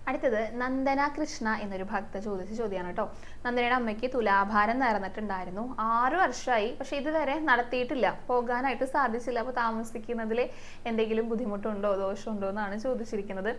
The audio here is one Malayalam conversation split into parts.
അടുത്തത് നന്ദന കൃഷ്ണ എന്നൊരു ഭക്ത ചോദിച്ച ചോദ്യമാണ് കേട്ടോ. നന്ദനയുടെ അമ്മയ്ക്ക് തുലാഭാരം നേർന്നിട്ടുണ്ടായിരുന്നു, 6 വർഷമായി, പക്ഷെ ഇതുവരെ നടത്തിയിട്ടില്ല, പോകാനായിട്ട് സാധിച്ചില്ല. അപ്പോൾ താമസിക്കുന്നതിൽ എന്തെങ്കിലും ബുദ്ധിമുട്ടുണ്ടോ ദോഷമുണ്ടോ എന്നാണ് ചോദിച്ചിരിക്കുന്നത്.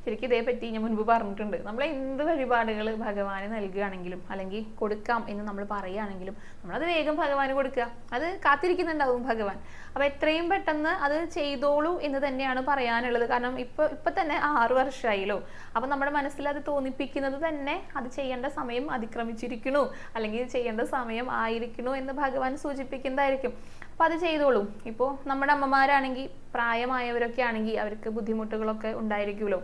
ശരിക്കും ഇതേപ്പറ്റി ഞാൻ മുൻപ് പറഞ്ഞിട്ടുണ്ട്. നമ്മൾ എന്ത് വഴിപാടുകൾ ഭഗവാന് നൽകുകയാണെങ്കിലും അല്ലെങ്കിൽ കൊടുക്കാം എന്ന് നമ്മൾ പറയുകയാണെങ്കിലും നമ്മളത് വേഗം ഭഗവാന് കൊടുക്കുക. അത് കാത്തിരിക്കുന്നുണ്ടാവും ഭഗവാൻ. അപ്പൊ എത്രയും പെട്ടെന്ന് അത് ചെയ്തോളൂ എന്ന് തന്നെയാണ് പറയാനുള്ളത്. കാരണം ഇപ്പൊ തന്നെ 6 വർഷമായില്ലോ. അപ്പൊ നമ്മുടെ മനസ്സിൽ അത് തോന്നിപ്പിക്കുന്നത് തന്നെ അത് ചെയ്യേണ്ട സമയം അതിക്രമിച്ചിരിക്കണു, അല്ലെങ്കിൽ ചെയ്യേണ്ട സമയം ആയിരിക്കണു എന്ന് ഭഗവാൻ സൂചിപ്പിക്കുന്നതായിരിക്കും. അപ്പൊ അത് ചെയ്തോളൂ. ഇപ്പോൾ നമ്മുടെ അമ്മമാരാണെങ്കിൽ, പ്രായമായവരൊക്കെ ആണെങ്കിൽ അവർക്ക് ബുദ്ധിമുട്ടുകളൊക്കെ ഉണ്ടായിരിക്കുമല്ലോ.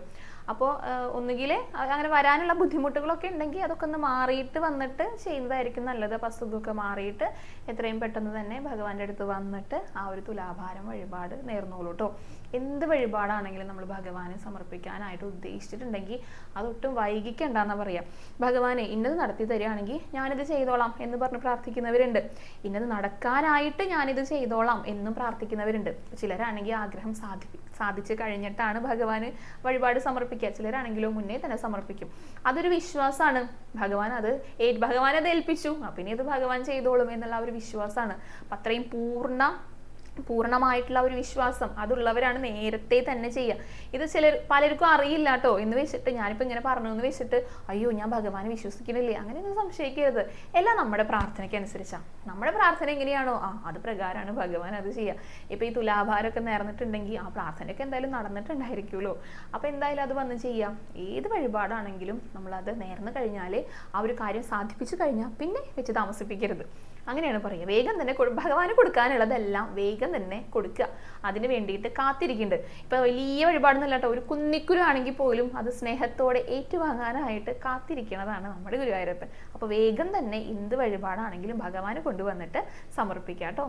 അപ്പോൾ ഒന്നുകിൽ അങ്ങനെ വരാനുള്ള ബുദ്ധിമുട്ടുകളൊക്കെ ഉണ്ടെങ്കിൽ അതൊക്കെ ഒന്ന് മാറിയിട്ട് വന്നിട്ട് ചെയ്യുന്നതായിരിക്കും നല്ലത്. അപ്പോൾ അസുഖമൊക്കെ മാറിയിട്ട് എത്രയും പെട്ടെന്ന് തന്നെ ഭഗവാന്റെ അടുത്ത് വന്നിട്ട് ആ ഒരു തുലാഭാരം വഴിപാട് നേർന്നോളൂ കേട്ടോ. എന്ത് വഴിപാടാണെങ്കിലും നമ്മൾ ഭഗവാനെ സമർപ്പിക്കാനായിട്ട് ഉദ്ദേശിച്ചിട്ടുണ്ടെങ്കിൽ അതൊട്ടും വൈകിക്കണ്ടെന്നാ പറയാം. ഭഗവാനെ ഇന്നത് നടത്തി തരികയാണെങ്കിൽ ഞാനിത് ചെയ്തോളാം എന്ന് പറഞ്ഞ് പ്രാർത്ഥിക്കുന്നവരുണ്ട്. ഇന്നത് നടക്കാനായിട്ട് ഞാനിത് ചെയ്തോളാം എന്നും പ്രാർത്ഥിക്കുന്നവരുണ്ട്. ചിലരാണെങ്കിൽ ആഗ്രഹം സാധിച്ചു കഴിഞ്ഞിട്ടാണ് ഭഗവാന് വഴിപാട് സമർപ്പിക്കുക. ചിലരാണെങ്കിലോ മുന്നേ തന്നെ സമർപ്പിക്കും. അതൊരു വിശ്വാസമാണ്. ഭഗവാൻ അത് ഏൽപ്പിച്ചു, പിന്നെ ഇത് ഭഗവാൻ ചെയ്തോളും എന്നുള്ള ഒരു വിശ്വാസമാണ്. അപ്പം അത്രയും പൂർണ്ണമായിട്ടുള്ള ഒരു വിശ്വാസം അതുള്ളവരാണ് നേരത്തെ തന്നെ ചെയ്യുക. ഇത് പലർക്കും അറിയില്ല കേട്ടോ എന്ന് വെച്ചിട്ട്, ഞാനിപ്പോൾ ഇങ്ങനെ പറഞ്ഞു എന്ന് വെച്ചിട്ട് അയ്യോ ഞാൻ ഭഗവാനെ വിശ്വസിക്കുന്നില്ലേ അങ്ങനെയൊന്നും സംശയിക്കരുത്. എല്ലാം നമ്മുടെ പ്രാർത്ഥനയ്ക്ക് അനുസരിച്ചാണ്. നമ്മുടെ പ്രാർത്ഥന എങ്ങനെയാണോ അത് പ്രകാരമാണ് ഭഗവാൻ അത് ചെയ്യുക. ഇപ്പൊ ഈ തുലാഭാരമൊക്കെ നേർന്നിട്ടുണ്ടെങ്കിൽ ആ പ്രാർത്ഥനയൊക്കെ എന്തായാലും നടന്നിട്ടുണ്ടായിരിക്കുമല്ലോ. അപ്പൊ എന്തായാലും അത് വന്ന് ചെയ്യാം. ഏത് വഴിപാടാണെങ്കിലും നമ്മളത് നേർന്നു കഴിഞ്ഞാൽ ആ ഒരു കാര്യം സാധിപ്പിച്ചു കഴിഞ്ഞാൽ പിന്നെ വെച്ച് താമസിപ്പിക്കരുത്. അങ്ങനെയാണ് പറയുക. വേഗം തന്നെ ഭഗവാന് കൊടുക്കാനുള്ളതെല്ലാം വേഗം തന്നെ കൊടുക്കുക. അതിന് വേണ്ടിയിട്ട് കാത്തിരിക്കുന്നുണ്ട്. ഇപ്പൊ വലിയ വഴിപാടൊന്നുമല്ല കേട്ടോ, ഒരു കുന്നിക്കുരു ആണെങ്കിൽ പോലും അത് സ്നേഹത്തോടെ ഏറ്റുവാങ്ങാനായിട്ട് കാത്തിരിക്കുന്നതാണ് നമ്മുടെ ഗുരുവായൂരപ്പൻ. അപ്പൊ വേഗം തന്നെ എന്ത് വഴിപാടാണെങ്കിലും ഭഗവാന് കൊണ്ടുവന്നിട്ട് സമർപ്പിക്കാം കേട്ടോ.